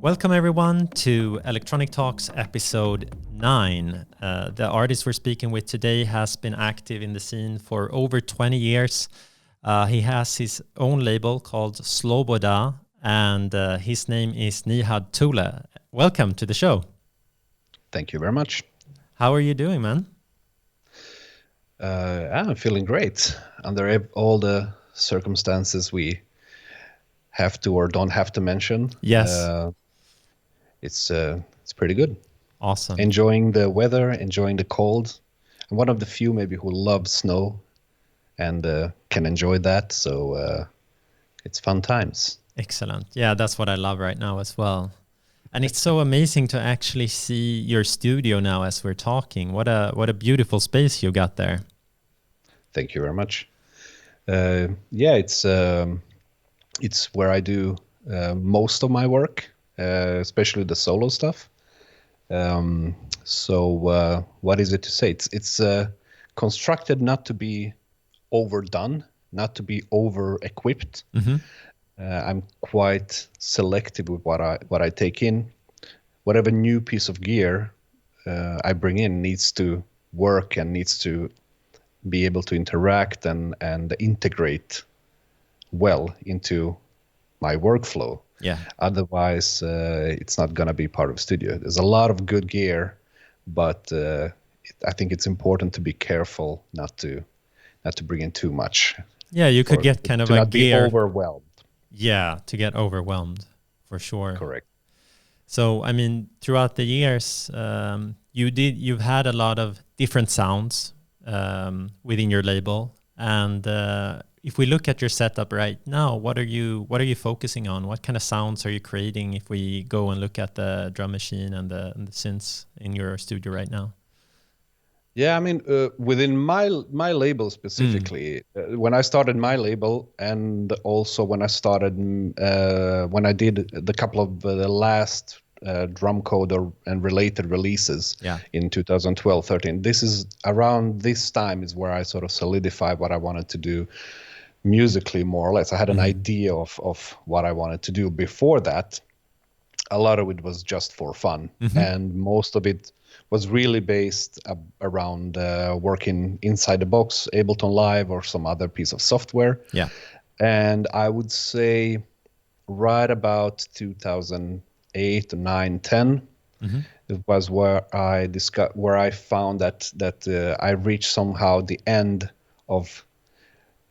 Welcome everyone to Electronic Talks episode 9. The artist we're speaking with today has been active in the scene for over 20 years. He has his own label called Sloboda, and his name is Nihad Tule. Welcome to the show. Thank you very much. How are you doing, man? I'm feeling great under all the circumstances we have to or don't have to mention. Yes. It's pretty good. Awesome. Enjoying the weather, enjoying the cold. I'm one of the few maybe who love snow and can enjoy that. So it's fun times. Excellent. Yeah, that's what I love right now as well. And it's so amazing to actually see your studio now as we're talking. What a beautiful space you got there. Thank you very much. It's where I do most of my work, especially the solo stuff. So what is it to say? It's constructed not to be overdone, not to be over-equipped. Mm-hmm. I'm quite selective with what I take in. Whatever new piece of gear I bring in needs to work and needs to be able to interact and integrate well into my workflow. Yeah. Otherwise, it's not going to be part of the studio. There's a lot of good gear, but I think it's important to be careful not to bring in too much. Yeah, you could get kind of to a not gear be overwhelmed. Yeah, to get overwhelmed, for sure. Correct. So, I mean, throughout the years, you've had a lot of different sounds within your label, and if we look at your setup right now, what are you focusing on? What kind of sounds are you creating? If we go and look at the drum machine and the synths in your studio right now. Yeah, I mean, within my label specifically, when I started my label, and also when I started when I did the couple of the last drum code and related releases in 2012-13. This is around this time is where I sort of solidified what I wanted to do musically, more or less. I had an idea of what I wanted to do. Before that, a lot of it was just for fun, and most of it was really based around working inside the box, Ableton Live or some other piece of software. Yeah. And I would say right about 2008, 9, 10, it was where I found that I reached somehow the end of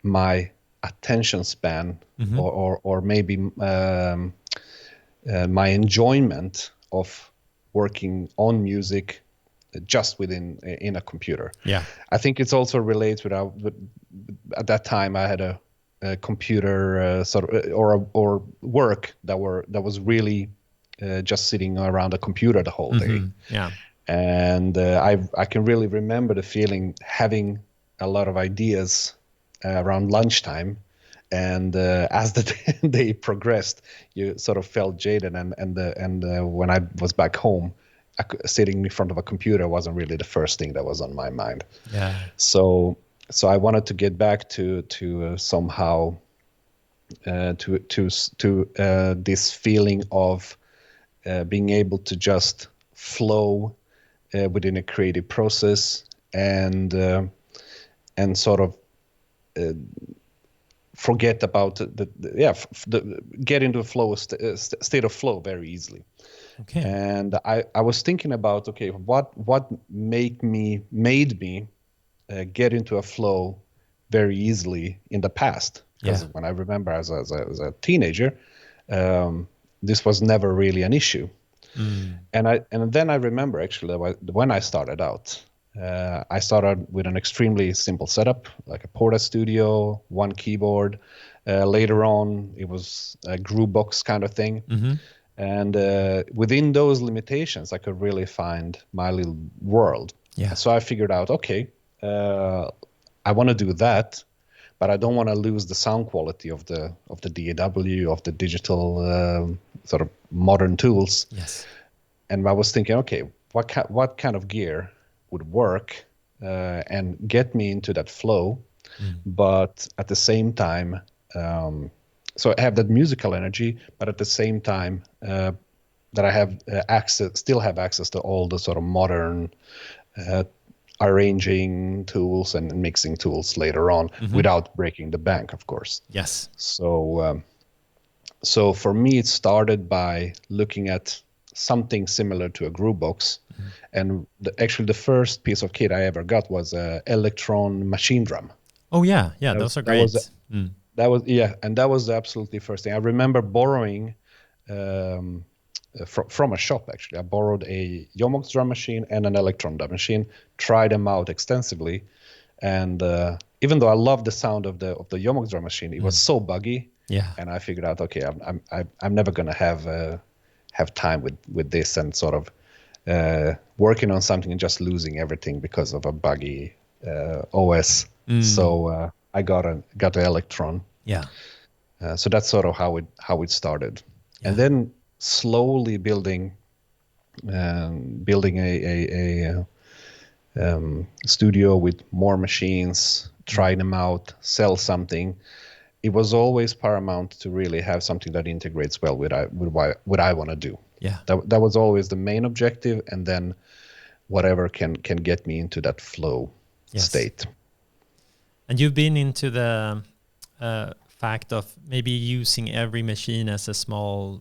my attention span, or maybe my enjoyment of working on music just in a computer. Yeah, I think it's also related with at that time I had a computer sort of or work that was really just sitting around a computer the whole day. Yeah, and I can really remember the feeling having a lot of ideas around lunchtime. And as the day progressed, you sort of felt jaded, and when I was back home, sitting in front of a computer wasn't really the first thing that was on my mind. Yeah. So I wanted to get back to somehow to this feeling of being able to just flow within a creative process and sort of forget about get into a flow state of flow very easily. Okay. And I was thinking about, okay, what made me get into a flow very easily in the past, because when I remember as a teenager, this was never really an issue. And then I remember actually when I started out, I started with an extremely simple setup, like a Porta Studio, one keyboard. Later on, it was a Groovebox kind of thing. And within those limitations, I could really find my little world. Yeah. So I figured out, okay, I want to do that, but I don't want to lose the sound quality of the DAW, of the digital sort of modern tools. Yes. And I was thinking, okay, what kind of gear would work and get me into that flow, but at the same time So I have that musical energy, but at the same time that I have still have access to all the sort of modern arranging tools and mixing tools later on, without breaking the bank, of course. Yes. So for me, it started by looking at something similar to a groovebox, and actually the first piece of kit I ever got was a Electron machine drum. Oh yeah, those are great. And that was the absolutely first thing I remember borrowing from a shop. Actually, I borrowed a Yomox drum machine and an Electron drum machine, tried them out extensively, and even though I loved the sound of the Yomox drum machine, it was so buggy. Yeah. And I figured out, okay, I'm never gonna have time with this, and sort of working on something and just losing everything because of a buggy OS. So I got an Electron. Yeah. So that's sort of how it started, Yeah. and then slowly building a studio with more machines, try them out, sell something. It was always paramount to really have something that integrates well with what I want to do. Yeah. That was always the main objective, and then whatever can get me into that flow state. And you've been into the fact of maybe using every machine as a small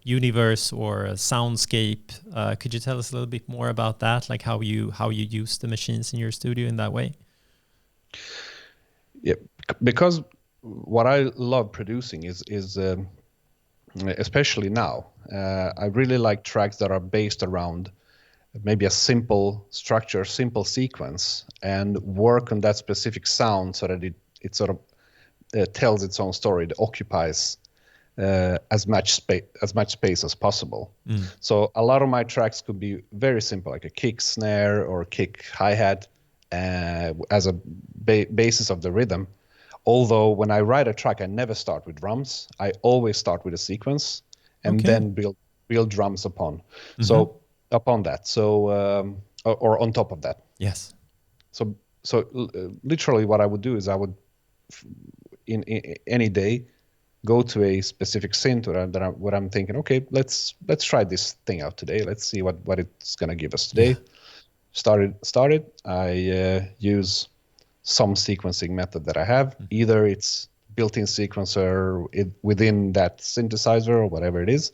universe or a soundscape. Could you tell us a little bit more about that, like how you use the machines in your studio in that way? Yeah, because what I love producing is especially now, I really like tracks that are based around maybe a simple structure, simple sequence, and work on that specific sound so that it sort of tells its own story. It occupies as much space as possible. So a lot of my tracks could be very simple, like a kick snare or kick hi-hat as a basis of the rhythm. Although when I write a track, I never start with drums. I always start with a sequence and then build drums upon. So upon that, or on top of that. Yes. So literally, what I would do is I would, in any day, go to a specific synth what I'm thinking. Okay, let's try this thing out today. Let's see what it's gonna give us today. Yeah. Started. I use some sequencing method that I have. Either it's built-in sequencer within that synthesizer or whatever it is,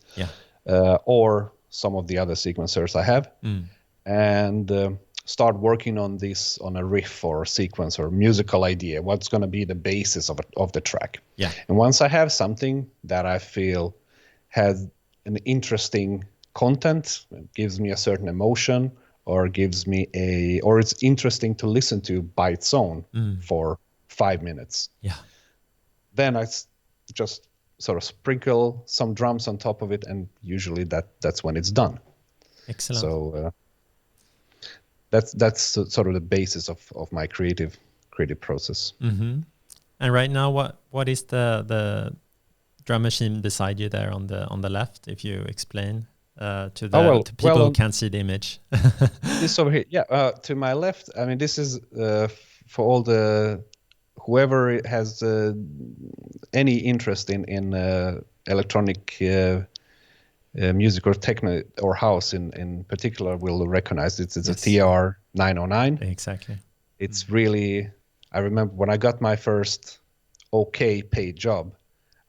or some of the other sequencers I have, and start working on this on a riff or sequence or musical idea. What's going to be the basis of the track? Yeah. And once I have something that I feel has an interesting content, gives me a certain emotion, or it's interesting to listen to by its own for 5 minutes. Yeah. Then I just sort of sprinkle some drums on top of it, and usually that's when it's done. Excellent. So that's sort of the basis of my creative process. Mm-hmm. And right now, what is the drum machine beside you there on the left? If you explain. To people who can't see the image. This over here, to my left. I mean, this is for all whoever has any interest in electronic music or techno or house in particular will recognize it. It's a TR 909. Exactly. It's really. I remember when I got my first paid job,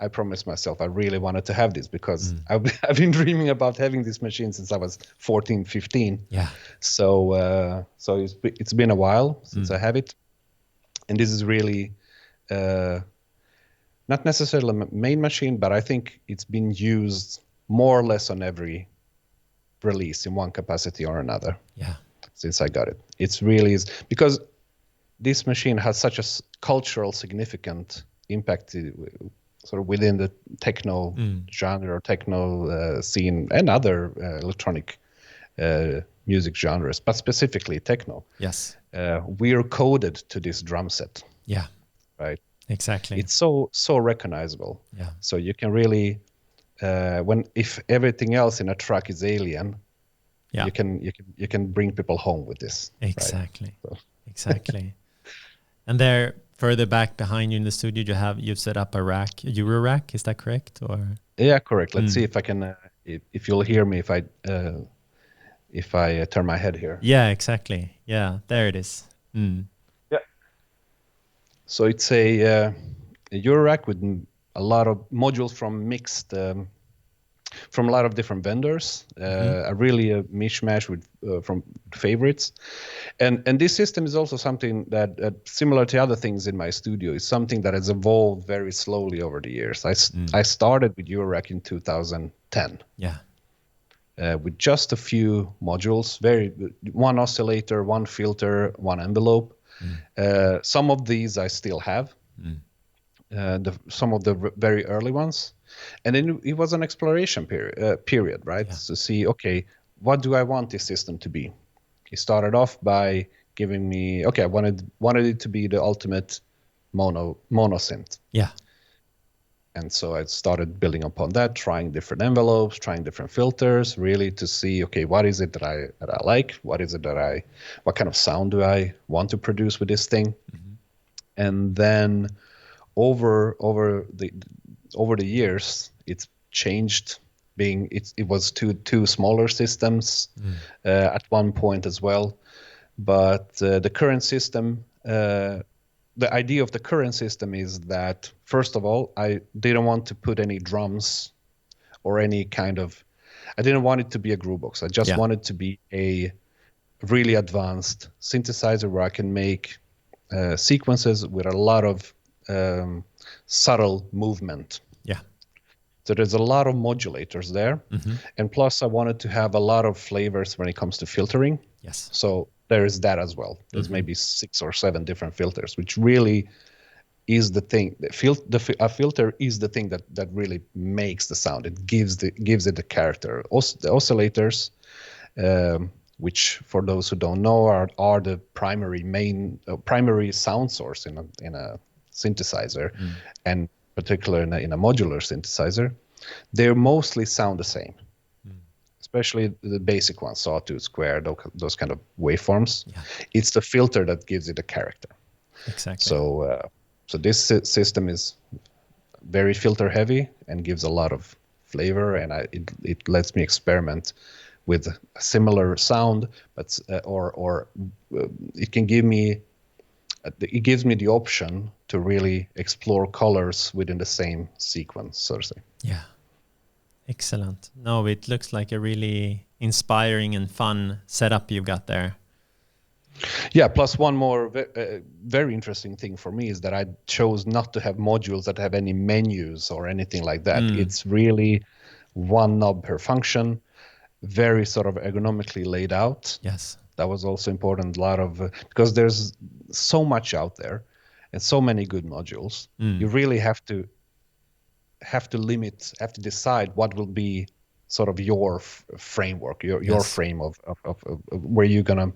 I promised myself I really wanted to have this because I've been dreaming about having this machine since I was 14, 15. Yeah. So it's been a while since I have it, and this is really not necessarily a main machine, but I think it's been used more or less on every release in one capacity or another. Yeah. Since I got it, it's really is because this machine has such a cultural significant impact. Sort of within the techno genre or techno scene and other electronic music genres, but specifically techno. Yes. We are coded to this drum set. Yeah. Right. Exactly. It's so recognizable. Yeah. So you can really, if everything else in a track is alien, you can bring people home with this. Exactly. Right? So. Exactly. And there, further back behind you in the studio, you've set up a rack, a Euro rack. Is that correct? Or Yeah, correct. Let's see if I can. If you'll hear me if I turn my head here. Yeah, exactly. Yeah, there it is. Yeah. So it's a Euro rack with a lot of modules from a lot of different vendors. Really a mishmash with from favorites, and this system is also something that similar to other things in my studio is something that has evolved very slowly over the years. I started with Eurorack in 2010. Yeah. With just a few modules, one oscillator, one filter, one envelope. Some of these I still have. Some of the very early ones, and then it was an exploration period, right? Yeah. To see, okay, what do I want this system to be? He started off by giving me, okay, I wanted it to be the ultimate mono synth. Yeah. And so I started building upon that, trying different envelopes, trying different filters, really to see, okay, what is it that I like? What is it what kind of sound do I want to produce with this thing? And then over the years, it's changed. It was two smaller systems at one point as well, but the current system, the idea of the current system is that first of all, I didn't want to put any drums or any kind of. I didn't want it to be a groovebox. I just wanted to be a really advanced synthesizer where I can make sequences with a lot of subtle movement. Yeah. So there's a lot of modulators there. And plus I wanted to have a lot of flavors when it comes to filtering. Yes. So there is that as well. There's maybe 6 or 7 different filters, which really is the thing. A filter is the thing that really makes the sound. It gives it the character. The oscillators, which for those who don't know are the primary sound source in a synthesizer, and particularly in a modular synthesizer, they mostly sound the same, especially the basic ones, sawtooth, square, those kind of waveforms. Yeah. It's the filter that gives it a character. Exactly. So this system is very filter heavy and gives a lot of flavor, and it lets me experiment with a similar sound, but it can give me. It gives me the option to really explore colors within the same sequence, so to say. Yeah. Excellent. No, it looks like a really inspiring and fun setup you've got there. Yeah, plus one more very interesting thing for me is that I chose not to have modules that have any menus or anything like that. It's really one knob per function, very sort of ergonomically laid out. Yes. That was also important. A lot of because there's so much out there and so many good modules. You really have to decide what will be sort of your framework, your frame of where you're gonna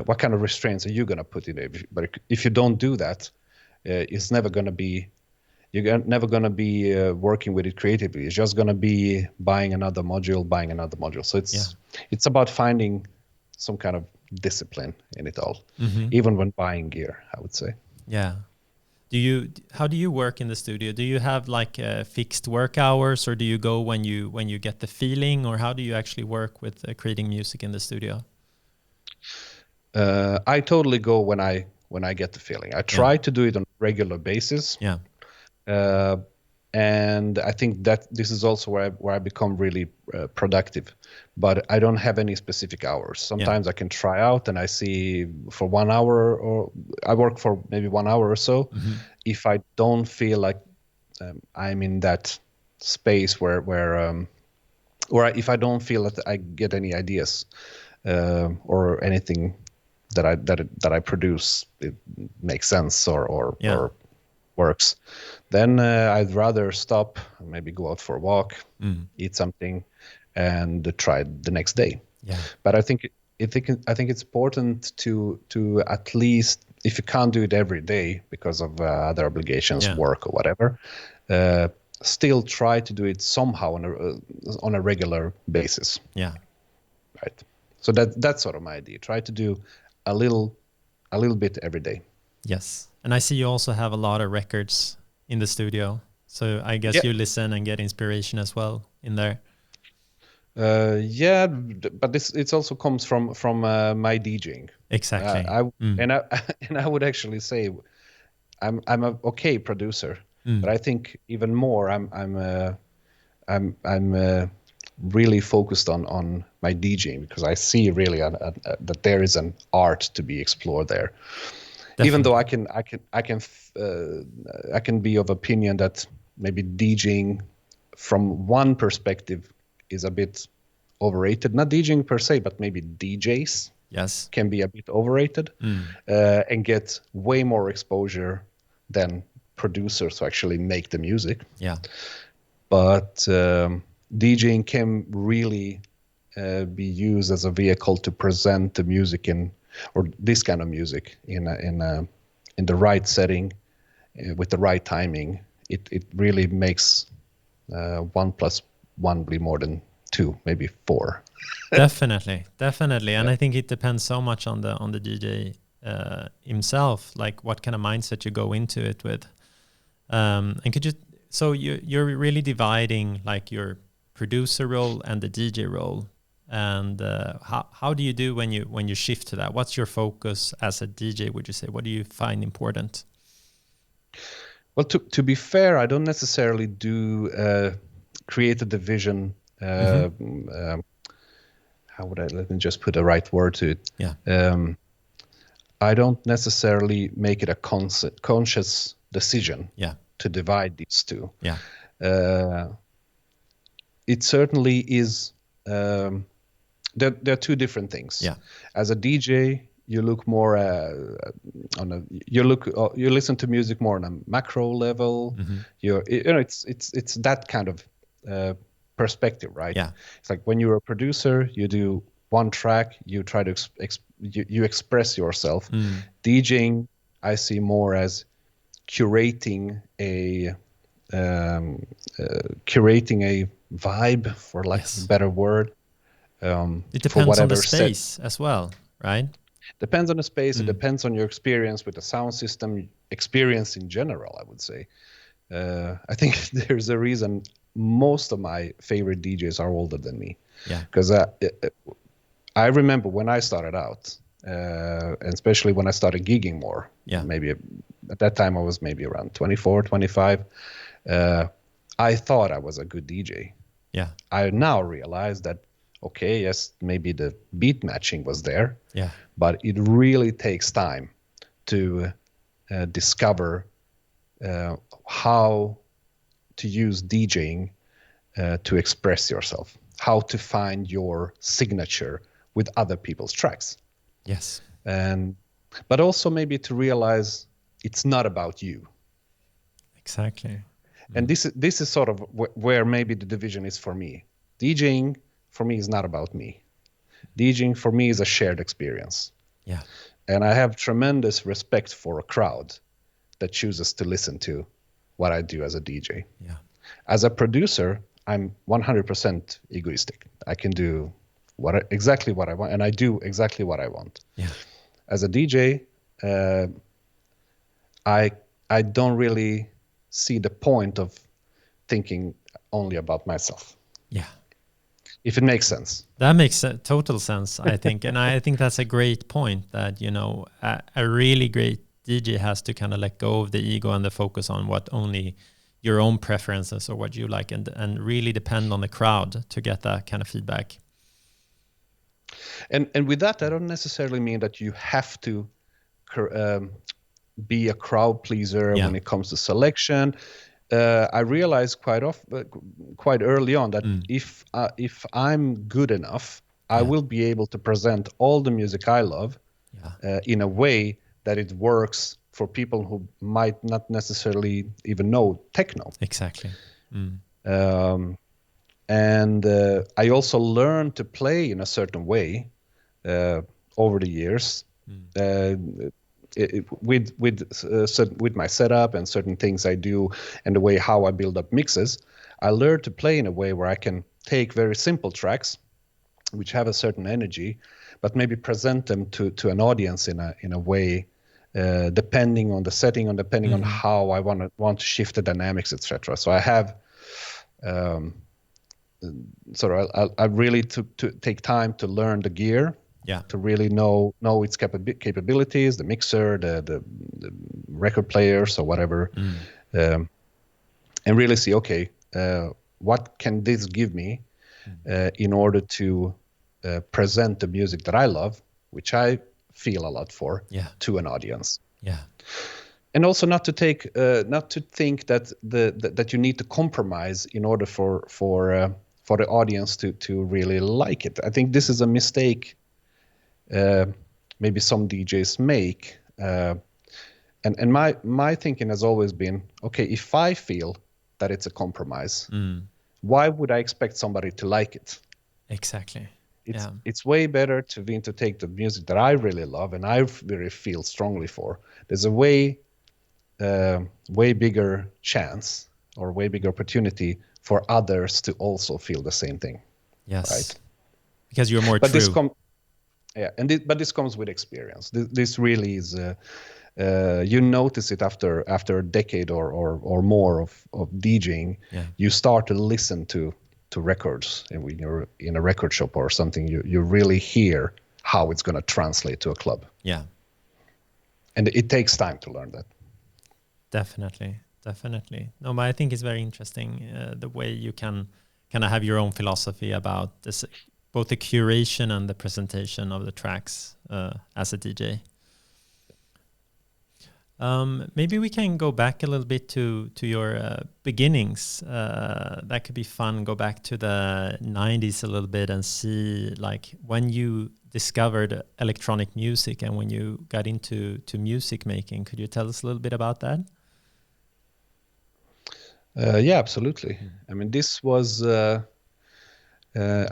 what kind of restraints are you gonna put in it. But if you don't do that, it's never gonna be. You're never going to be working with it creatively. It's just going to be buying another module. So it's about finding some kind of discipline in it all, even when buying gear, I would say. Yeah. How do you work in the studio? Do you have like fixed work hours, or do you go when you get the feeling, or how do you actually work with creating music in the studio? I totally go when I get the feeling. I try to do it on a regular basis. Yeah. And I think that this is also where I become really productive, but I don't have any specific hours. Sometimes I can try out and I see for 1 hour, or I work for maybe 1 hour or so. If I don't feel like I'm in that space where if I don't feel that I get any ideas or anything that I produce, it makes sense or works, then I'd rather stop, maybe go out for a walk, eat something, and try it the next day. Yeah. But I think it's important to at least, if you can't do it every day because of other obligations, work or whatever, still try to do it somehow on a regular basis. Yeah. Right. So that's sort of my idea. Try to do a little bit every day. Yes. And I see you also have a lot of records in the studio. So I guess Yeah. you listen and get inspiration as well in there. Yeah, but it also comes from my DJing. Exactly. I and I and I would actually say I'm a okay producer, but I think even more I'm really focused on my DJing, because I see really that there is an art to be explored there. Even though Definitely. I can be of opinion that maybe DJing from one perspective is a bit overrated. Not DJing per se, but maybe DJs Yes. can be a bit overrated, and get way more exposure than producers who actually make the music. Yeah. But DJing can really be used as a vehicle to present the music or this kind of music in the right setting, with the right timing. It really makes 1 + 1 be more than 2, maybe 4. Definitely. And I think it depends so much on the DJ himself, like what kind of mindset you go into it with. And could you, so you're really dividing like your producer role and the DJ role. And how do you do when you shift to that? What's your focus as a DJ, would you say? What do you find important? Well, to be fair, I don't necessarily do create a division. Let me just put the right word to it. Yeah. I don't necessarily make it a conscious decision to divide these two. Yeah. It certainly is. They're two different things. Yeah. As a DJ, you look more you listen to music more on a macro level. It's that kind of perspective, right? Yeah. It's like when you're a producer, you do one track, you try to you express yourself. DJing, I see more as curating a vibe, for lack of a better word. It depends on the space as well, right? Depends on the space. It depends on your experience with the sound system, experience in general, I would say. I think there's a reason most of my favorite DJs are older than me. Yeah. Because I remember when I started out, and especially when I started gigging more. Yeah. Maybe at that time I was maybe around 24, 25. I thought I was a good DJ. Yeah. I now realize that, okay, yes, maybe the beat matching was there. Yeah. But it really takes time to discover how to use DJing to express yourself, how to find your signature with other people's tracks. Yes. But also maybe to realize it's not about you. Exactly. And this is sort of where maybe the division is for me. DJing for me is not about me. DJing for me is a shared experience. Yeah. And I have tremendous respect for a crowd that chooses to listen to what I do as a DJ. Yeah. As a producer, I'm 100% egoistic. I can do exactly what I want, and I do exactly what I want. Yeah. As a DJ, I don't really see the point of thinking only about myself. Yeah. If it makes sense. That makes total sense, I think. And I think that's a great point, that, a really great DJ has to kind of let go of the ego and the focus on what only your own preferences or what you like, and really depend on the crowd to get that kind of feedback. And with that, I don't necessarily mean that you have to be a crowd pleaser when it comes to selection. I realized quite early on that if I'm good enough, I will be able to present all the music I love in a way that it works for people who might not necessarily even know techno. Exactly. And I also learned to play in a certain way over the years. With my setup and certain things I do and the way how I build up mixes, I learned to play in a way where I can take very simple tracks which have a certain energy, but maybe present them to an audience in a way depending on the setting and depending on how I want to shift the dynamics, etc. So I have I really took to take time to learn the gear, to really know its capabilities, the mixer, the record players or whatever, and really see, okay, what can this give me in order to present the music that I love, which I feel a lot for, to an audience. Yeah. And also not to think that that you need to compromise in order for the audience to really like it. I think this is a mistake maybe some DJs make. And my thinking has always been, okay, if I feel that it's a compromise, why would I expect somebody to like it? Exactly. It's way better to take the music that I really love and I really feel strongly for. There's a way bigger chance or way bigger opportunity for others to also feel the same thing. Yes. Right? Because you're more true. But this comes with experience. This really is. You notice it after a decade or more of DJing. You start to listen to records, and when you're in a record shop or something, you really hear how it's going to translate to a club. Yeah. And it takes time to learn that. Definitely. No, but I think it's very interesting the way you can kind of have your own philosophy about this, both the curation and the presentation of the tracks as a DJ. Maybe we can go back a little bit to your beginnings. That could be fun. Go back to the 90s a little bit and see like when you discovered electronic music and when you got into music making. Could you tell us a little bit about that? Yeah, absolutely. I mean, this was, I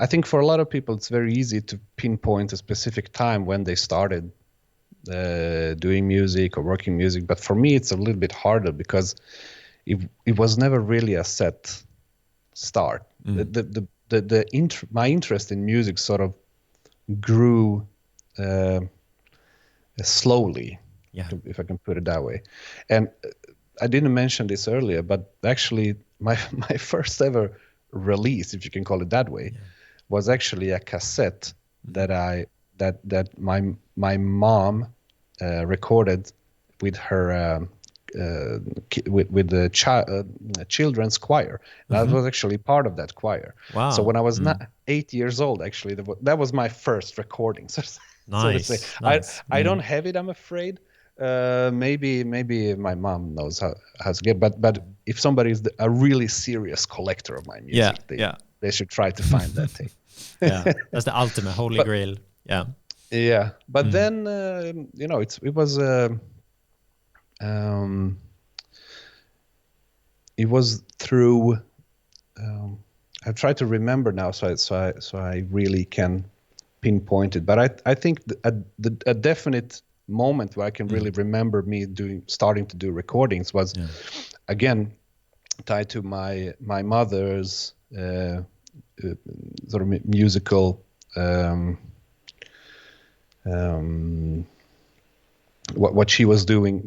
think for a lot of people, it's very easy to pinpoint a specific time when they started doing music or working music. But for me, it's a little bit harder because it was never really a set start. My interest in music sort of grew slowly, if I can put it that way. And I didn't mention this earlier, but actually my first ever release, if you can call it that way, was actually a cassette that my mom recorded with her with the children's choir. And I was actually part of that choir. Wow. So when I was 8 years old, actually, that was my first recording. So to say. Nice. I don't have it, I'm afraid. Maybe my mom knows how to get, but if somebody is a really serious collector of my music, they should try to find that thing. Yeah, that's the ultimate holy grail. Yeah, but then it was through. I try to remember now, so I really can pinpoint it. But I think a definite moment where I can really remember me starting to do recordings was again tied to my mother's sort of musical what she was doing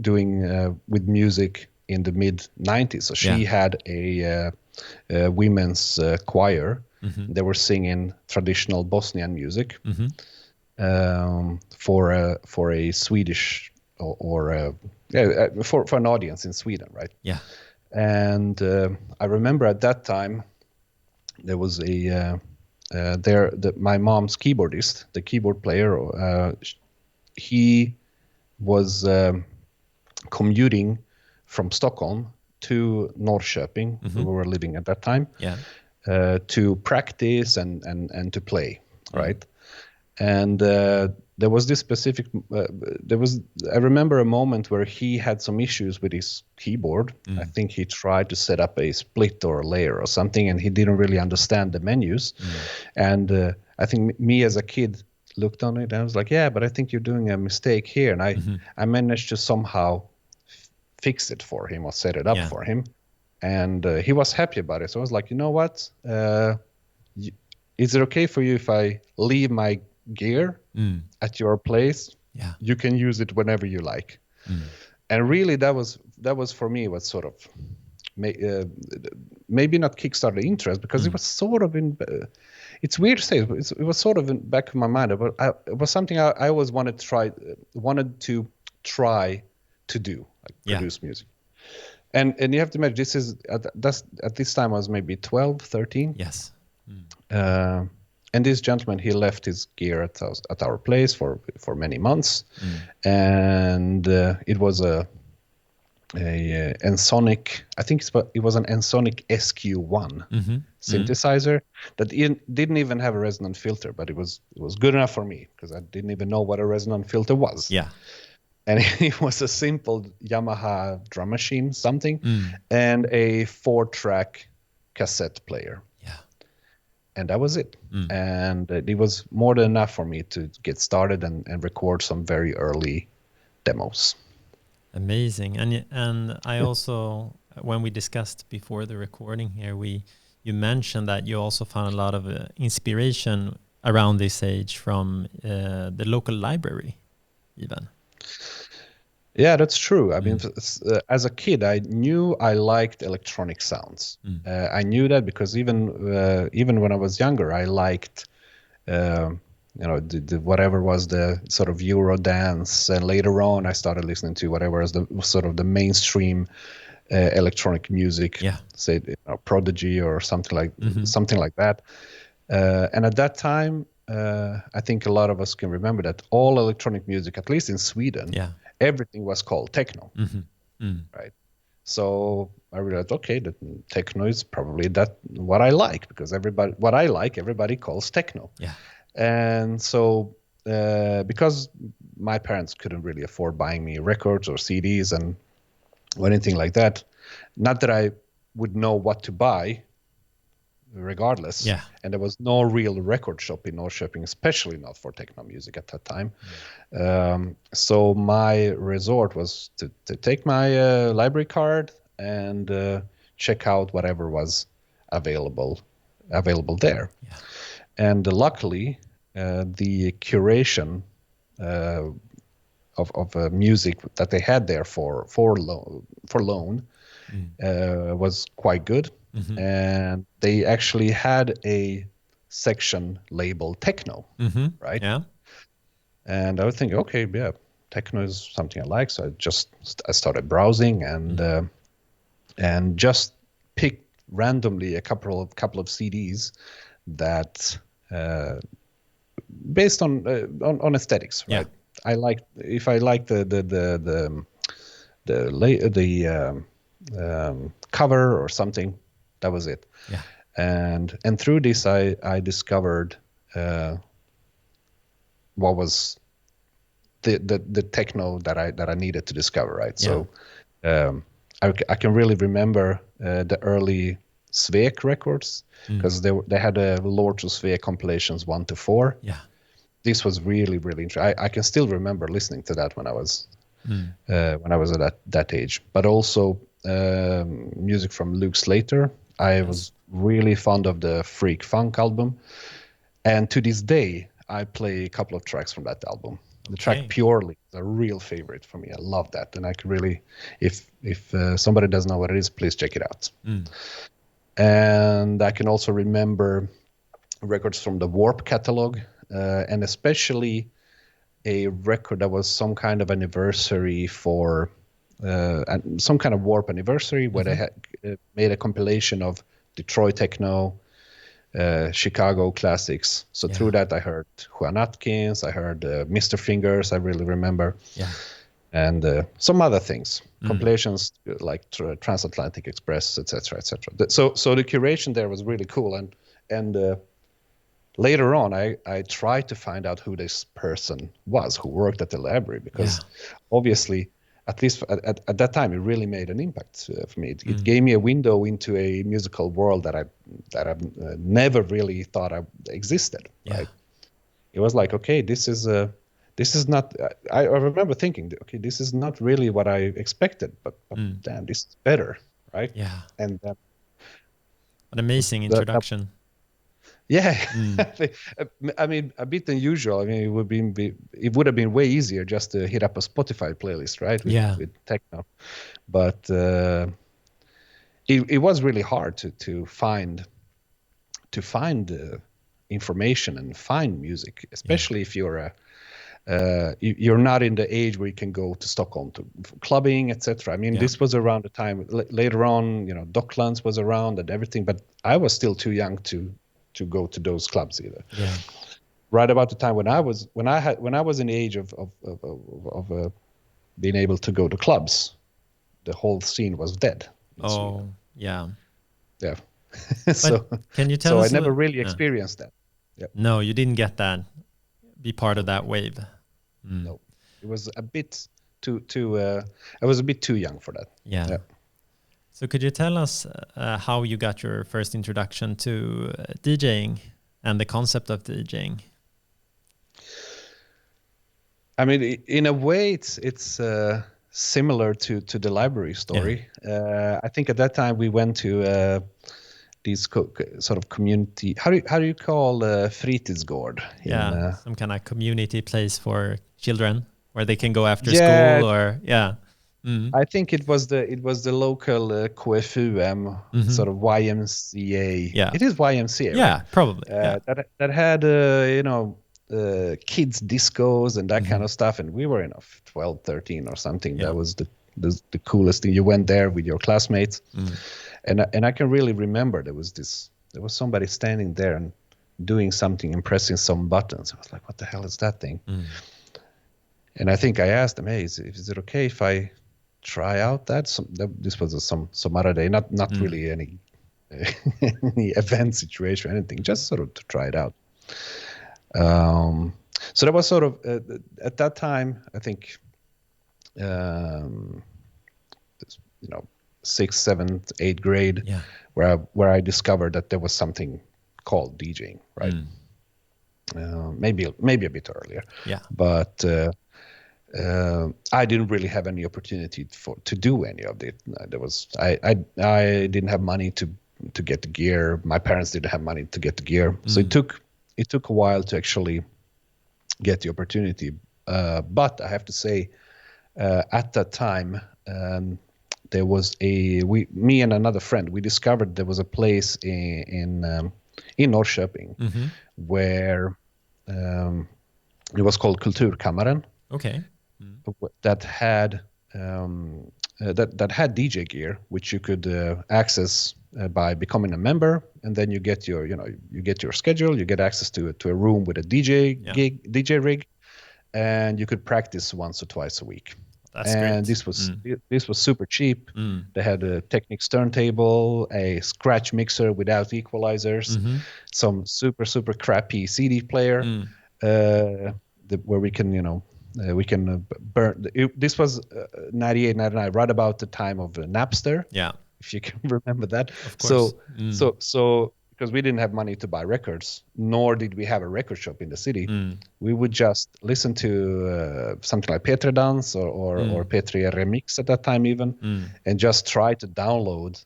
with music in the mid 90s. So she had a women's choir. They were singing traditional Bosnian music for a Swedish or for an audience in Sweden, right? Yeah. And I remember at that time there was my mom's keyboardist, the keyboard player. He was commuting from Stockholm to Norrköping, where we were living at that time, to practice and to play, right? And there was this specific. I remember a moment where he had some issues with his keyboard. I think he tried to set up a split or a layer or something, and he didn't really understand the menus. And I think me as a kid looked on it and I was like, yeah, but I think you're doing a mistake here. And I managed to somehow fix it for him or set it up for him. And he was happy about it. So I was like, you know what? Is it okay for you if I leave my gear at your place? Yeah. You can use it whenever you like. And really that was for me what sort of maybe not kickstart the interest, because it was sort of in it's weird to say, it was sort of in back of my mind, but it was something I always wanted to try to do, like produce music. And you have to imagine, this is at this time I was maybe 12, 13. Yes. And this gentleman, he left his gear at our place for many months, and it was a Ensonic, I think it was an Ensonic SQ1 synthesizer that didn't even have a resonant filter, but it was good enough for me because I didn't even know what a resonant filter was. Yeah. And it was a simple Yamaha drum machine, something, and a 4-track cassette player. Yeah. And that was it. And it was more than enough for me to get started and record some very early demos. Amazing. And I also, when we discussed before the recording here, you mentioned that you also found a lot of inspiration around this age from the local library, even. Yeah, that's true. I mean, as a kid, I knew I liked electronic sounds. I knew that because even when I was younger, I liked the whatever was the sort of Euro dance, and later on I started listening to whatever was the sort of the mainstream electronic music, say Prodigy or something like that. And at that time, I think a lot of us can remember that all electronic music, at least in Sweden, everything was called techno, right? So I realized, okay, that techno is probably what I like, because everybody calls techno. Yeah. And so because my parents couldn't really afford buying me records or CDs or anything like that, not that I would know what to buy regardless. Yeah. And there was no real record shop in Norrköping, especially not for techno music at that time. So my resort was to take my library card and check out whatever was available there. Yeah. And luckily, the curation of music that they had there for loan was quite good, and they actually had a section labeled techno, right? Yeah. And I would think, okay, yeah, techno is something I like, so I started browsing and just picked randomly a couple of CDs that based on aesthetics, right? I like the cover or something. That was it. Yeah. And through this, I discovered what was the techno that I needed to discover, right? Yeah. So I can really remember the early Svek records, because they had a Lord to Svek compilations 1 to 4. Yeah. This was really, really interesting. I can still remember listening to that when I was at that age. But also music from Luke Slater. I was really fond of the Freak Funk album, and to this day I play a couple of tracks from that album. The track Purely is a real favorite for me. I love that, and I can really, if somebody doesn't know what it is, please check it out. And I can also remember records from the Warp catalog, and especially a record that was some kind of anniversary for some kind of Warp anniversary, where they had made a compilation of Detroit techno, Chicago classics. So through that I heard Juan Atkins, I heard Mr. Fingers, I really remember, and some other things, compilations like Transatlantic Express, etc., etc. So the curation there was really cool, and later on I tried to find out who this person was who worked at the library, because obviously, at least at that time, it really made an impact for me. It gave me a window into a musical world that I've never really thought existed. Right? It was like, okay, this is not. I remember thinking, okay, this is not really what I expected, but damn, this is better, right? Yeah. And an amazing introduction. Yeah, Mm. I mean, a bit unusual. I mean, it would have been way easier just to hit up a Spotify playlist, right, Yeah. with techno. But it was really hard to find information and find music, Yeah. especially if you're not in the age where you can go to Stockholm to clubbing, etc. I mean, Yeah. this was around the time later on, Docklands was around and everything, but I was still too young to go to those clubs either. Yeah. Right about the time when I was in the age of being able to go to clubs, the whole scene was dead in Sweden. Oh, yeah. Yeah. But so can you tell so I us? never really experienced that. Yeah. No, you didn't get that. Be part of No, that wave. Mm. no. It was a bit too. I was a bit too young for that. Yeah. Yeah. So could you tell us how you got your first introduction to DJing and the concept of DJing? I mean, in a way, it's similar to the library story. I think at that time we went to these sort of community. How do you call fritidsgård? Yeah, some kind of community place for children where they can go after Yeah, school, or yeah. Mm. I think it was the local KFUM, Hmm. sort of YMCA. Yeah. It is YMCA, right? Yeah, probably. Yeah. That had kids discos and that Hmm. kind of stuff, and we were 12, 13 or something. Yeah. That was the coolest thing. You went there with your classmates, Mm. and I can really remember there was somebody standing there and doing something and pressing some buttons. I was like, what the hell is that thing? Mm. And I think I asked them, hey, is it okay if I try out that? This was some other day, not really any any event situation or anything, just sort of to try it out. So that was sort of at that time, I think, you know, 6th, 7th, 8th grade, Yeah. where I discovered that there was something called DJing, right? Maybe a bit earlier, Yeah. but I didn't really have any opportunity to do any of it. I didn't have money to get the gear. My parents didn't have money to get the gear, so it took a while to actually get the opportunity. But I have to say, at that time, there was me and another friend, we discovered there was a place in Norrköping where it was called Kulturkammaren. Okay. That had that had DJ gear, which you could access by becoming a member, and then you get your schedule, you get access to a room with a DJ rig, and you could practice once or twice a week. That's and great. This was super cheap. They had a Technics turntable, a scratch mixer without equalizers, some super crappy CD player, where we can burn. This was 98, 99, right about the time of Napster. Yeah. If you can remember that. Of course. So because we didn't have money to buy records, nor did we have a record shop in the city, we would just listen to something like P3 Dans or P3 Remix at that time even, and just try to download,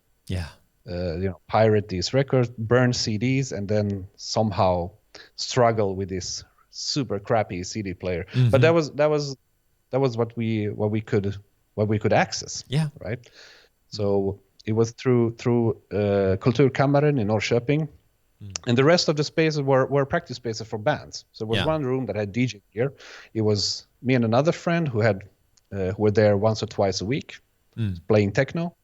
pirate these records, burn CDs, and then somehow struggle with this super crappy CD player. But that was what we could access. Yeah. Right. So it was through Kulturkammaren in Norrköping, and the rest of the spaces were practice spaces for bands. So there was one room that had DJ gear. It was me and another friend who were there once or twice a week, playing techno,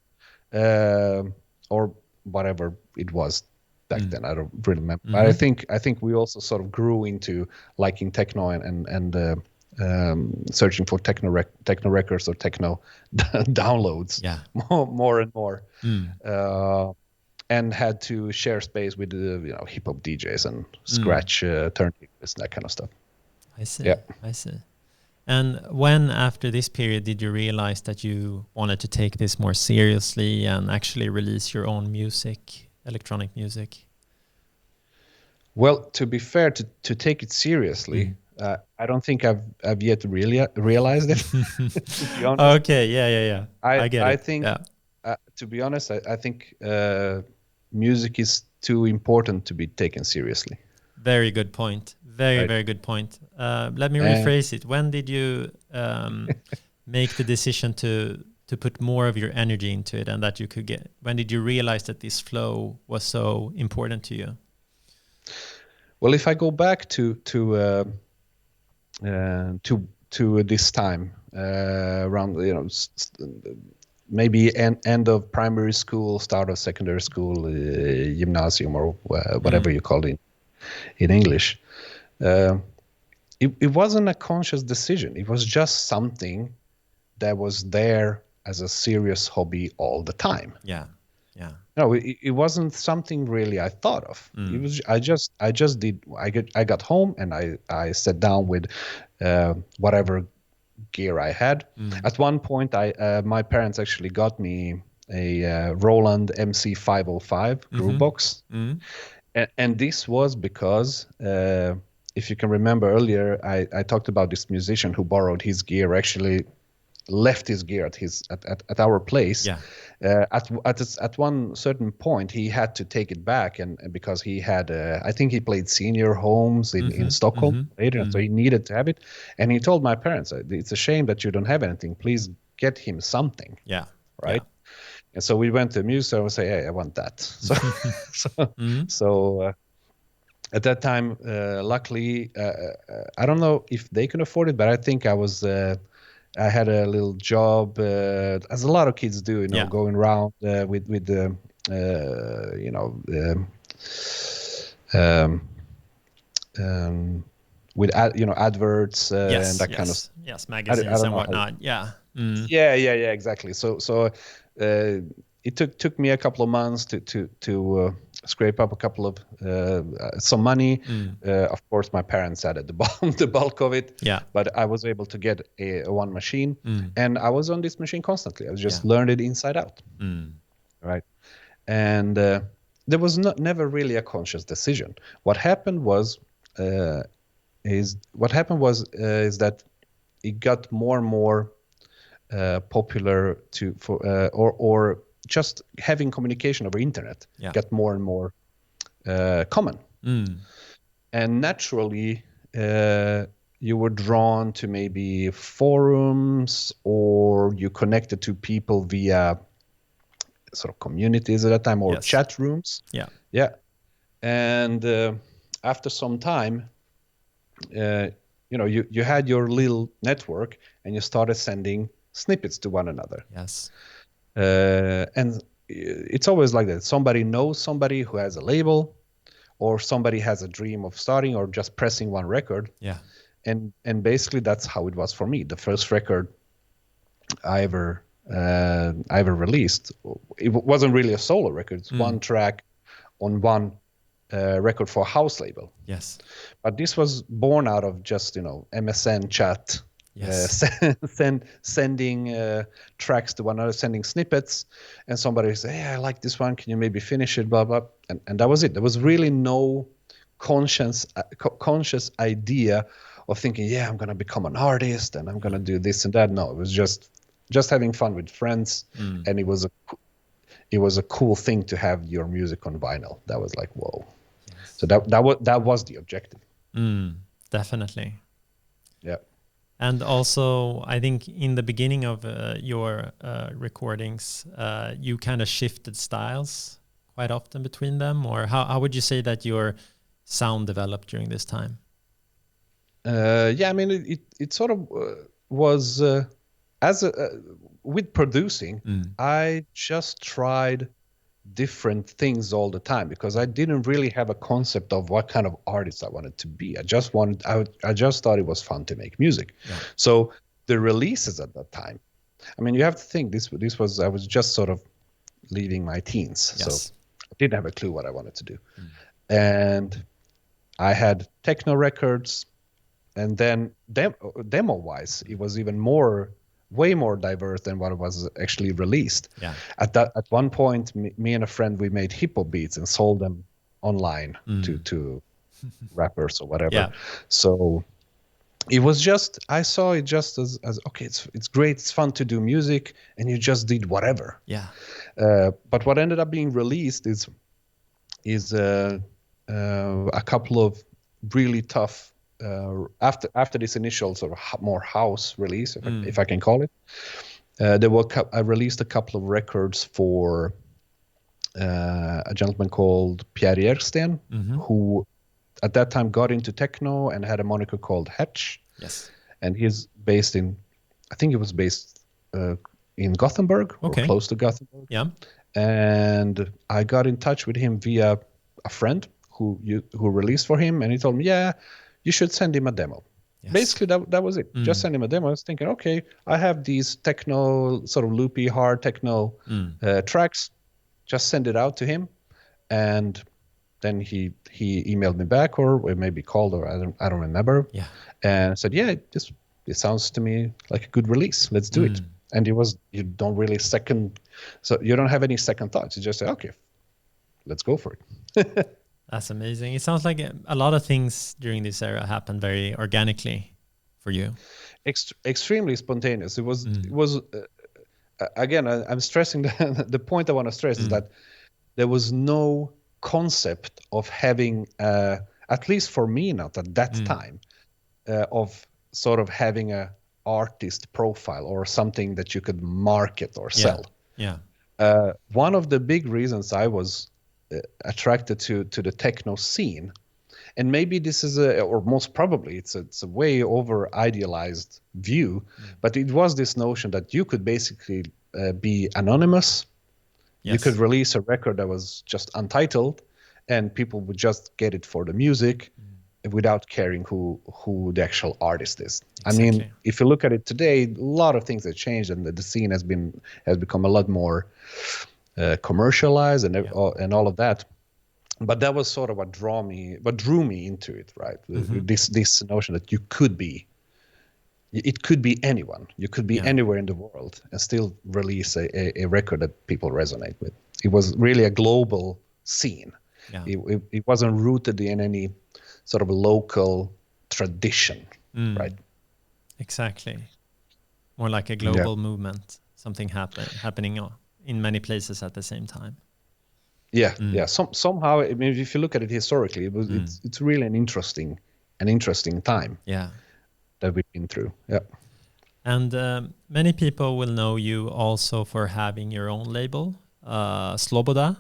or whatever it was back then. I don't really remember. But I think we also sort of grew into liking techno and searching for techno records or techno downloads more and more, and had to share space with hip hop DJs and scratch turntables and that kind of stuff. I see. Yeah. I see. And when after this period did you realize that you wanted to take this more seriously and actually release your own music, electronic music? Well, to be fair, to take it seriously, I don't think I've yet really realized it. To be honest. Okay, yeah. I get it. I think, to be honest, I think music is too important to be taken seriously. Very good point. Very good point. Let me rephrase it. When did you make the decision to put more of your energy into it, and that you could get? When did you realize that this flow was so important to you? Well, if I go back to this time around, maybe end of primary school, start of secondary school, gymnasium, or whatever you call it in English. It wasn't a conscious decision. It was just something that was there as a serious hobby all the time. Yeah. No, it wasn't something really I thought of. It was I just did. I got home and I sat down with whatever gear I had. At one point, my parents actually got me a Roland MC505 groove box, and this was because if you can remember earlier, I talked about this musician who borrowed his gear, actually left his gear at our place. Yeah. At one certain point, he had to take it back, and because he had, I think he played senior homes in Stockholm later, so he needed to have it. And he told my parents, "It's a shame that you don't have anything. Please get him something." Yeah. Right. Yeah. And so we went to a music store and say, "Hey, I want that." So at that time, luckily, I don't know if they can afford it, but I think I had a little job, as a lot of kids do, going around with adverts and that kind of magazines and whatnot. Yeah, exactly. So it took me a couple of months to scrape up a couple of some money. Of course, my parents added the bulk of it. Yeah. But I was able to get one machine, and I was on this machine constantly. I just learned it inside out. Right. And there was never really a conscious decision. What happened was is that it got more and more popular or just having communication over internet got more and more common. And naturally you were drawn to maybe forums, or you connected to people via sort of communities at that time, or chat rooms. Yeah. And after some time, you had your little network, and you started sending snippets to one another. Yes. And it's always like that. Somebody knows somebody who has a label, or somebody has a dream of starting or just pressing one record. Yeah. And basically that's how it was for me. The first record I ever released, it wasn't really a solo record. It's one track on one record for a house label. Yes. But this was born out of just, MSN chat. Yes. Sending tracks to one another, sending snippets, and somebody would say, "Hey, I like this one. Can you maybe finish it?" Blah blah, and that was it. There was really no conscious idea of thinking, "Yeah, I'm gonna become an artist and I'm gonna do this and that." No, it was just having fun with friends, and it was a cool thing to have your music on vinyl. That was like, whoa. Yes. So that was the objective. Definitely. Yeah. And also, I think in the beginning of your recordings, you kind of shifted styles quite often between them, or how would you say that your sound developed during this time? Yeah, I mean, it sort of was with producing. I just tried different things all the time, because I didn't really have a concept of what kind of artist I wanted to be. I just thought it was fun to make music. Yeah. So the releases at that time, I mean, you have to think I was just sort of leaving my teens. Yes. So I didn't have a clue what I wanted to do. And I had techno records, and then demo wise, it was even way more diverse than what was actually released. Yeah. At one point, me and a friend, we made hip hop beats and sold them online to rappers or whatever. Yeah. So it was I saw it just as okay, it's great, it's fun to do music, and you just did whatever. Yeah. But what ended up being released is is a couple of really tough after this initial sort of more house release, if I can call it. I released a couple of records for a gentleman called Pierre Jersten, who at that time got into techno and had a moniker called Hatch. Yes. And he's based in, I think he was based in Gothenburg or close to Gothenburg. Yeah. And I got in touch with him via a friend who released for him, and he told me, yeah, you should send him a demo. Yes. Basically, that was it. Just send him a demo. I was thinking, okay, I have these techno, sort of loopy, hard techno tracks. Just send it out to him, and then he emailed me back, or maybe called, or I don't remember. Yeah. And said, yeah, it sounds to me like a good release. Let's do it. And you don't really so you don't have any second thoughts. You just say, okay, let's go for it. That's amazing. It sounds like a lot of things during this era happened very organically for you. Extremely spontaneous. It was again, I'm stressing the point I want to stress is that there was no concept of having, at least for me not at that time, of sort of having a artist profile or something that you could market or sell. Yeah. One of the big reasons I was attracted to the techno scene, and maybe this is or most probably it's a way over idealized view, but it was this notion that you could basically be anonymous. Yes. You could release a record that was just untitled, and people would just get it for the music without caring who the actual artist is. Exactly. I mean, if you look at it today, a lot of things have changed, and the scene has become a lot more commercialized and all of that. But that was sort of what drew me into it, right? This notion that it could be anyone. You could be anywhere in the world and still release a record that people resonate with. It was really a global scene. Yeah. It wasn't rooted in any sort of local tradition, right? Exactly. More like a global movement, something happening in many places at the same time. Yeah, yeah. Somehow, I mean, if you look at it historically, it's really an interesting time. Yeah. That we've been through. Yeah. And many people will know you also for having your own label, Sloboda.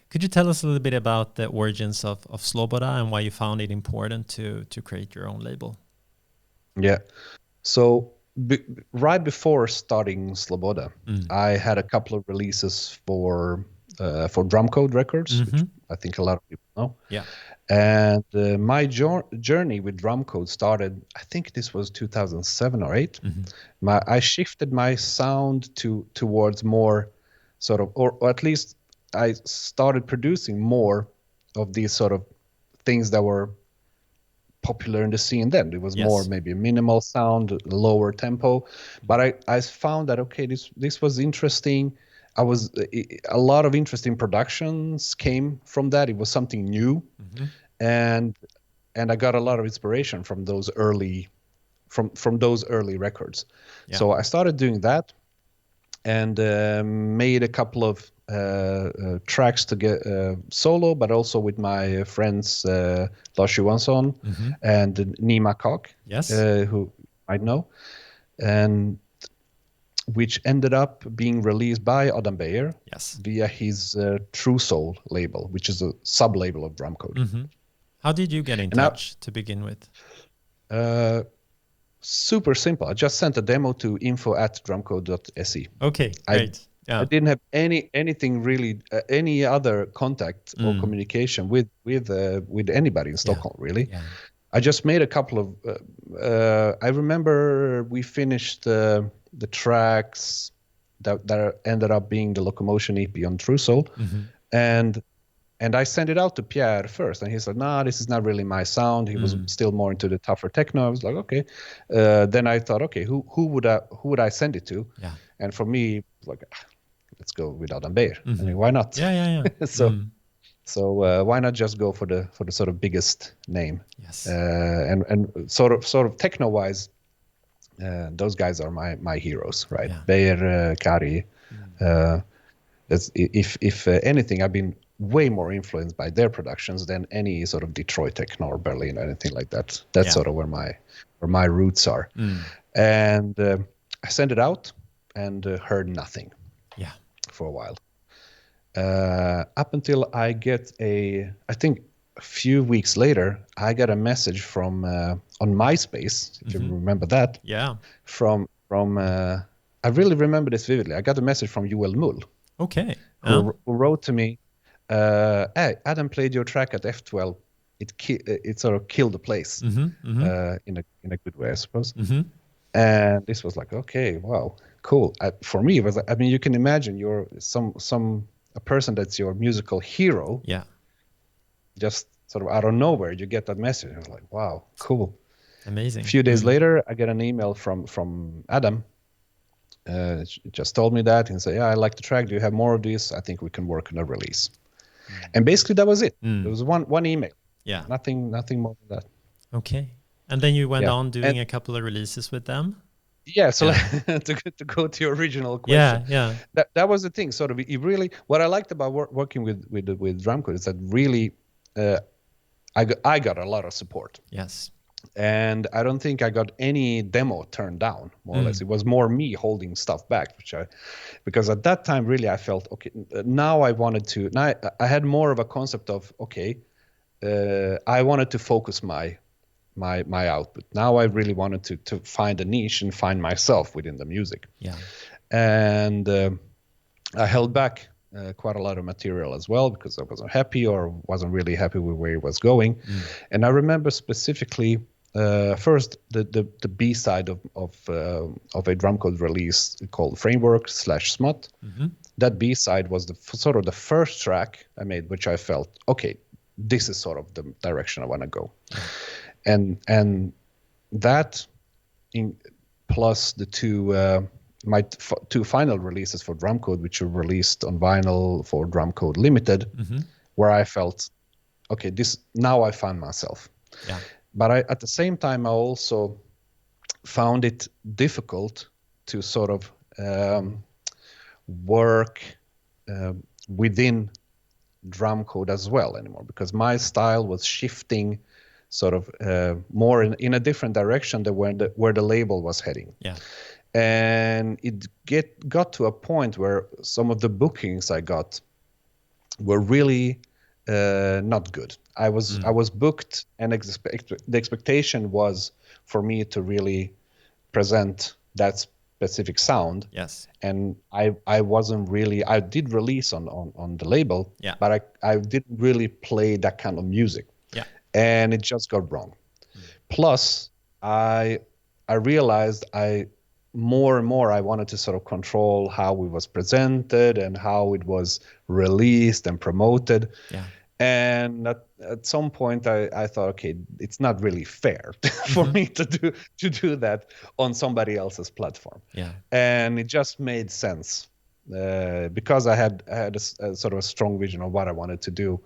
Could you tell us a little bit about the origins of Sloboda and why you found it important to create your own label? Yeah. So right before starting Sloboda, I had a couple of releases for Drumcode Records, which I think a lot of people know. Yeah. And my journey with Drumcode started, I think this was 2007 or 8. I shifted my sound towards more sort of, or at least I started producing more of these sort of things that were popular in the scene then. It was more maybe minimal sound, lower tempo. But I found that, okay, this was interesting. A lot of interesting productions came from that. It was something new. And I got a lot of inspiration from those early records. Yeah. So I started doing that and made a couple of tracks to get solo, but also with my friends Lars Johansson and Nima Kok, who I know, and which ended up being released by Adam Beyer via his True Soul label, which is a sub-label of Drumcode. How did you get in touch to begin with? Super simple. I just sent a demo to info@drumcode.se. Okay, great. I didn't have anything really, any other contact or communication with anybody in Stockholm, really. Yeah. I just made a couple of, I remember we finished the tracks that ended up being the Locomotion EP on True Soul. And I sent it out to Pierre first, and he said, "Nah, this is not really my sound." He was still more into the tougher techno. I was like, okay. Then I thought, okay, who would I send it to? Yeah. And for me, like, let's go with Adam Beyer. I mean, why not? Yeah. So why not just go for the sort of biggest name? Yes. And sort of techno wise, those guys are my heroes, right? Yeah. Beyer, Kari. If anything, I've been way more influenced by their productions than any sort of Detroit techno or Berlin or anything like that. That's sort of where my roots are. And I sent it out and heard nothing. Yeah. For a while. Up until I get I think a few weeks later, I got a message from on MySpace, if you remember that. Yeah. From I really remember this vividly. I got a message from Joel Mull. Okay. Who wrote to me, "Hey, Adam played your track at F12. It sort of killed the place in a good way, I suppose." And this was like, okay, wow, cool. For me, it was. I mean, you can imagine you're a person that's your musical hero. Yeah. Just sort of out of nowhere, you get that message. I was like, wow, cool. Amazing. A few days later, I get an email from Adam. Just told me that and said, "Yeah, I like the track. Do you have more of these? I think we can work on a release." And basically, that was it. There was one email. Yeah. Nothing more than that. Okay. And then you went on doing a couple of releases with them. Yeah, so to go to your original question, that was the thing. Sort of, it really, what I liked about working with Drumcode is that really, I got a lot of support. Yes, and I don't think I got any demo turned down. More or less, it was more me holding stuff back, because at that time really I felt okay. Now I wanted to. Now I had more of a concept of okay, I wanted to focus my output. Now I really wanted to find a niche and find myself within the music. Yeah. And I held back quite a lot of material as well because I wasn't happy or wasn't really happy with where it was going. And I remember specifically first the B side of a Drumcode release called Framework /Smut. That B side was sort of the first track I made, which I felt okay, this is sort of the direction I want to go. And that plus the two my two final releases for Drumcode, which were released on vinyl for Drumcode Limited, where I felt okay, now I found myself. Yeah. But at the same time I also found it difficult to sort of work within Drumcode as well anymore, because my style was shifting sort of more in a different direction than where the label was heading. Yeah. And it got to a point where some of the bookings I got were really not good. I was booked, and the expectation was for me to really present that specific sound. Yes. And I wasn't really. I did release on the label, but I didn't really play that kind of music. Yeah. And it just got wrong. Plus, I realized more and more I wanted to sort of control how it was presented and how it was released and promoted. Yeah. And at some point I thought, okay, it's not really fair for me to do that on somebody else's platform. Yeah. And it just made sense because I had a sort of a strong vision of what I wanted to do.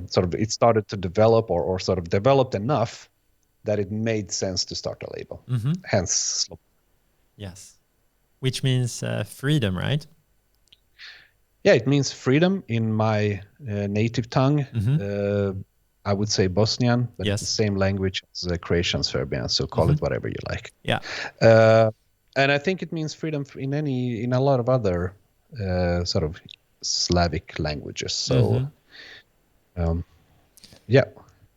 Sort of it started to develop or sort of developed enough that it made sense to start a label. Hence Sloboda. Yes. Which means freedom, right? Yeah, it means freedom in my native tongue. I would say Bosnian, but it's the same language as Croatian, Serbian, so call it whatever you like. Yeah. And I think it means freedom in a lot of other sort of Slavic languages. So yeah.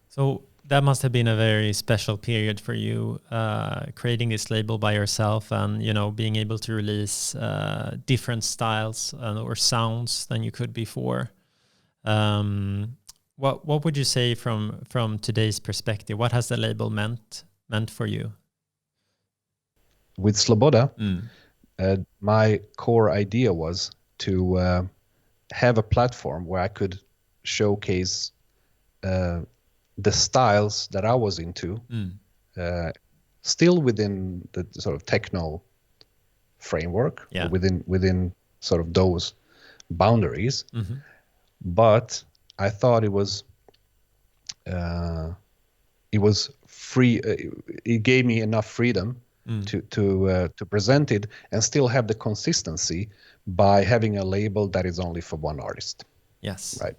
So that must have been a very special period for you, creating this label by yourself, and being able to release different styles or sounds than you could before. What would you say from today's perspective? What has the label meant for you? With Sloboda, my core idea was to have a platform where I could showcase the styles that I was into, still within the sort of techno framework, within sort of those boundaries. But I thought it was free. It gave me enough freedom to present it and still have the consistency by having a label that is only for one artist. Yes. Right.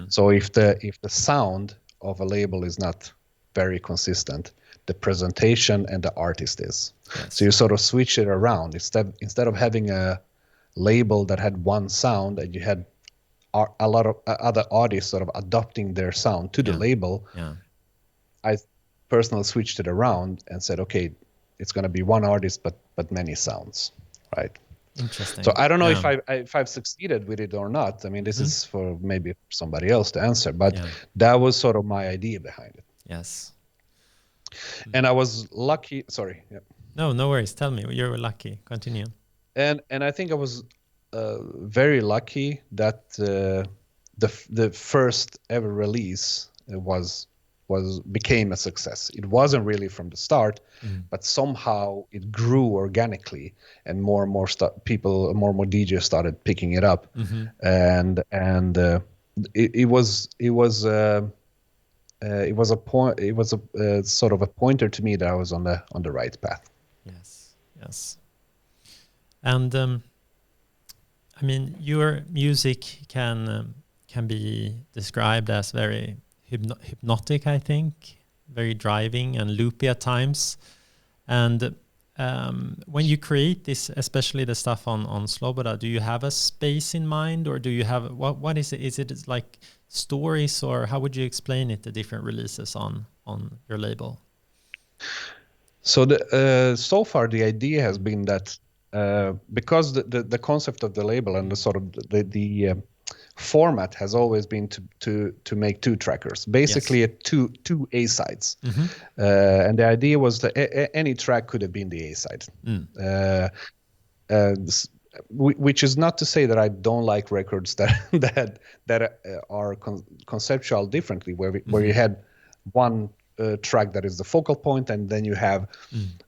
So if the sound of a label is not very consistent, the presentation and the artist is. Yes. So you sort of switch it around. Instead of having a label that had one sound and you had a lot of other artists sort of adopting their sound to the label, I personally switched it around and said, okay, it's going to be one artist but many sounds, right? Interesting. So I don't know if I've succeeded with it or not. I mean, this is for maybe somebody else to answer, but that was sort of my idea behind it. Yes. And I was lucky. Sorry. Yeah. No worries. Tell me, you were lucky. Continue. And I think I was very lucky that the first ever release became a success. It wasn't really from the start, but somehow it grew organically, and more and more DJs started picking it up, and it was a sort of a pointer to me that I was on the right path. Yes. And I mean, your music can be described as very hypnotic, I think, very driving and loopy at times. And when you create this, especially the stuff on Sloboda, do you have a space in mind, or do you have what is it? Is it like stories, or how would you explain it? The different releases on your label. So so far the idea has been that because the concept of the label and the sort of the format has always been to make two trackers, basically two A sides, and the idea was that any track could have been the A side, which is not to say that I don't like records that are conceptual differently, where you had one track that is the focal point, and then you have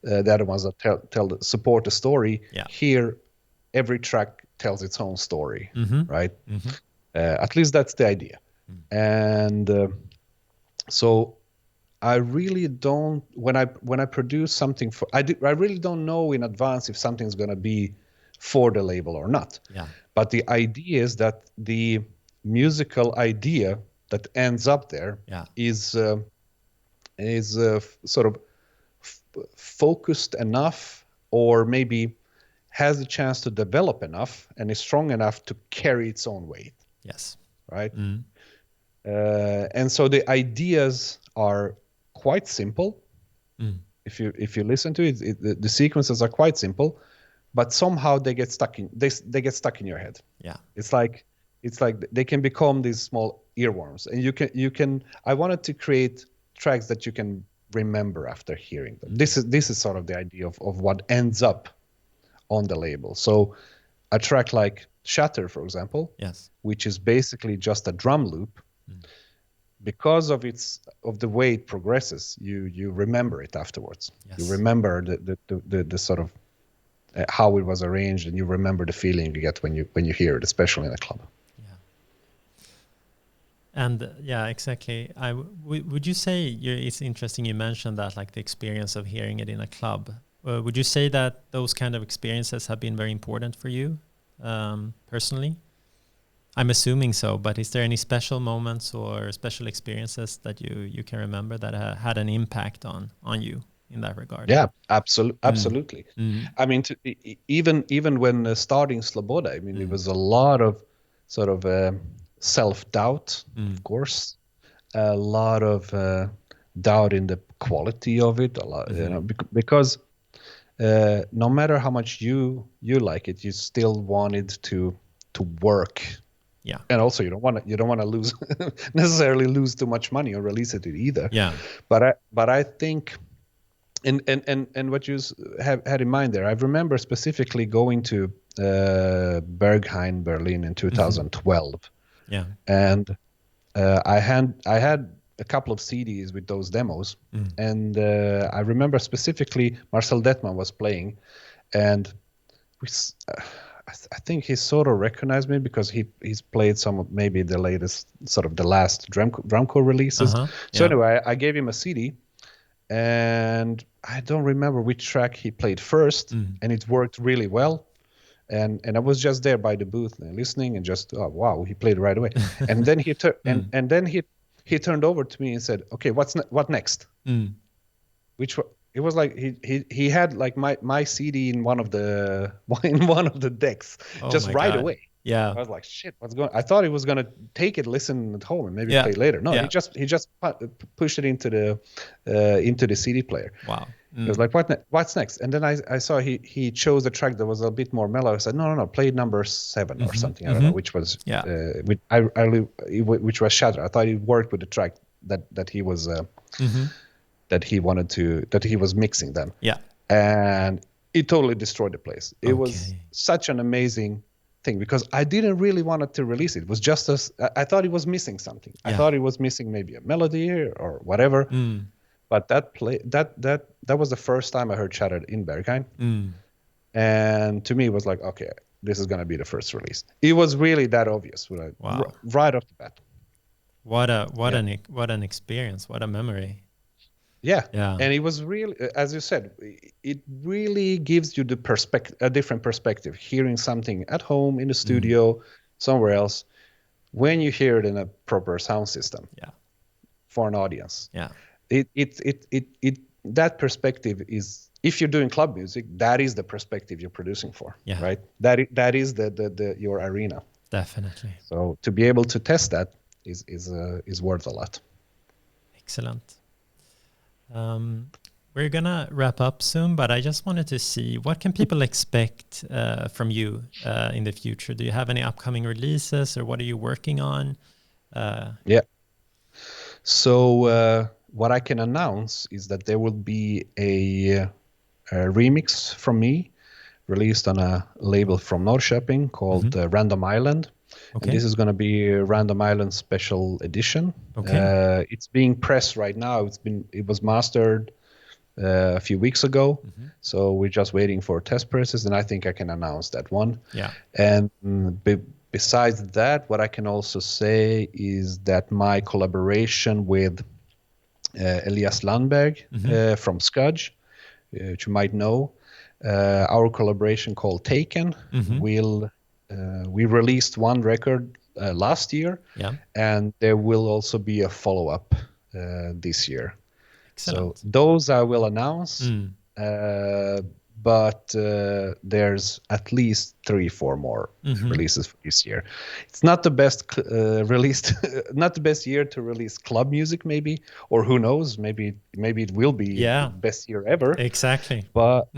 the other ones that support the story. Here every track tells its own story, right? At least that's the idea. And so I really don't, when I produce something I really don't know in advance if something's going to be for the label or not. But the idea is that the musical idea that ends up there is sort of focused enough, or maybe has a chance to develop enough and is strong enough to carry its own weight. Yes. Right. And so the ideas are quite simple. If you listen to it, the sequences are quite simple, but somehow they get stuck in your head. It's like they can become these small earworms, and you can. I wanted to create tracks that you can remember after hearing them. This is sort of the idea of what ends up on the label. So a track like Shatter, for example, which is basically just a drum loop, because of the way it progresses, you remember it afterwards. You remember the sort of how it was arranged, and you remember the feeling you get when you hear it, especially in a club. And exactly. Would you say it's interesting you mentioned that, like the experience of hearing it in a club? Would you say that those kind of experiences have been very important for you personally? I'm assuming so, but is there any special moments or special experiences that you can remember that had an impact on you in that regard? Yeah, absolutely. I mean, even when starting Sloboda, I mean, it was a lot of sort of self-doubt, of course, a lot of doubt in the quality of it, a lot, because no matter how much you like it, you still wanted to work. And also you don't want to lose necessarily lose too much money or release it either. But I think and what you had in mind there, I remember specifically going to Berghain, Berlin in 2012. And I had a couple of CDs with those demos, and I remember specifically Marcel Detman was playing, and I think he sort of recognized me because he's played some of maybe the latest, sort of the last drumcore releases. So anyway, I gave him a CD, and I don't remember which track he played first, and it worked really well. And I was just there by the booth and listening, and just, oh wow, he played right away. And then and then he turned over to me and said, "Okay, what next?" Which it was like he had like my CD in one of the in one of the decks, Oh just my right God. away. Yeah. I was like, shit, what's going? I thought he was gonna take it, listen at home, and maybe Yeah. play later. No, Yeah. he just pushed it into the CD player. Wow. He was like, what's next? And then I saw he chose a track that was a bit more mellow. I said, no, play number 7 or something. I don't know, which was Yeah. which was Shatter. I thought it worked with the track that he was that he wanted to, that he was mixing then. Yeah. And it totally destroyed the place. It was Okay. such an amazing thing, because I didn't really want it to release it. It was just as I thought he was missing something. I Yeah. thought he was missing maybe a melody or whatever. But that was the first time I heard Shattered in Berghain. And to me, it was like, okay, this is going to be the first release. It was really that obvious, Wow. right off the bat. What an experience. What a memory. Yeah. Yeah. And it was really, as you said, it really gives you a different perspective, hearing something at home, in the studio, somewhere else, when you hear it in a proper sound system. Yeah. For an audience. Yeah. That perspective is, if you're doing club music, that is the perspective you're producing for. Yeah. Right. That is your arena. Definitely. So to be able to test that is worth a lot. Excellent. We're gonna wrap up soon, but I just wanted to see, what can people expect from you in the future? Do you have any upcoming releases, or what are you working on? Yeah. So what I can announce is that there will be a remix from me released on a label from Norrköping called Random Island. Okay. And this is going to be a Random Island special edition. Okay. It's being pressed right now. It was mastered a few weeks ago. So we're just waiting for test presses, and I think I can announce that one. Yeah. And besides that, what I can also say is that my collaboration with Elias Landberg from Skudge, which you might know, our collaboration called Taken, we released one record last year, and there will also be a follow-up this year. Excellent. So those I will announce, but there's at least 3-4 more releases for this year. It's not the best not the best year to release club music, maybe, or who knows, maybe it will be the best year ever. Exactly. But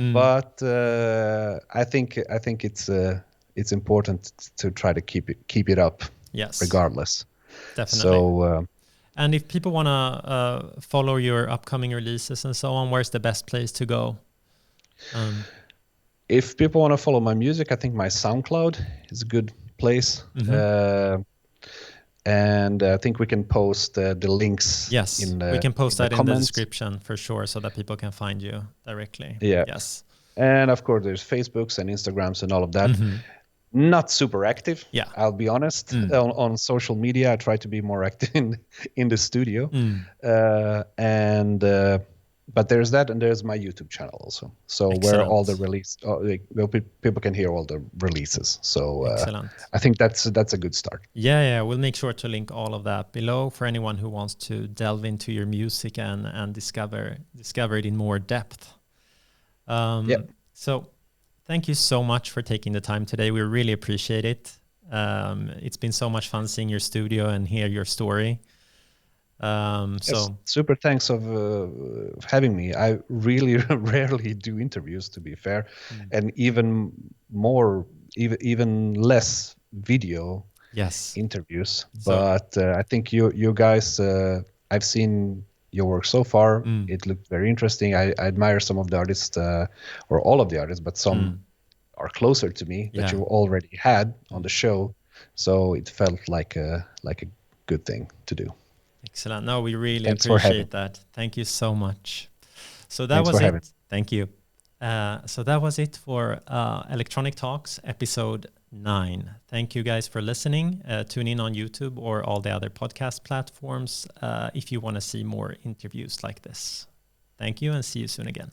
I think it's important to try to keep it up. Yes. Regardless. Definitely. So. And if people want to follow your upcoming releases and so on, where's the best place to go? If people want to follow my music, I think my SoundCloud is a good place. And I think we can post the links. Yes, we can post that in the description for sure, so that people can find you directly. Yeah. Yes. And of course, there's Facebooks and Instagrams and all of that. Not super active. Yeah. I'll be honest. On social media, I try to be more active in the studio. But there's that, and there's my YouTube channel also. So where all the people can hear all the releases. So I think that's a good start. Yeah, we'll make sure to link all of that below for anyone who wants to delve into your music and discover it in more depth. So thank you so much for taking the time today. We really appreciate it. It's been so much fun seeing your studio and hear your story. So super thanks of having me. I really rarely do interviews, to be fair, and even less video interviews. But I think you guys, I've seen your work so far. It looked very interesting. I admire some of the artists, or all of the artists, but some are closer to me that you already had on the show. So it felt like a good thing to do. Excellent. No, we really appreciate that. Thank you so much. So that was it. Thank you. So that was it for Electronic Talks episode 9. Thank you guys for listening. Tune in on YouTube or all the other podcast platforms if you want to see more interviews like this. Thank you, and see you soon again.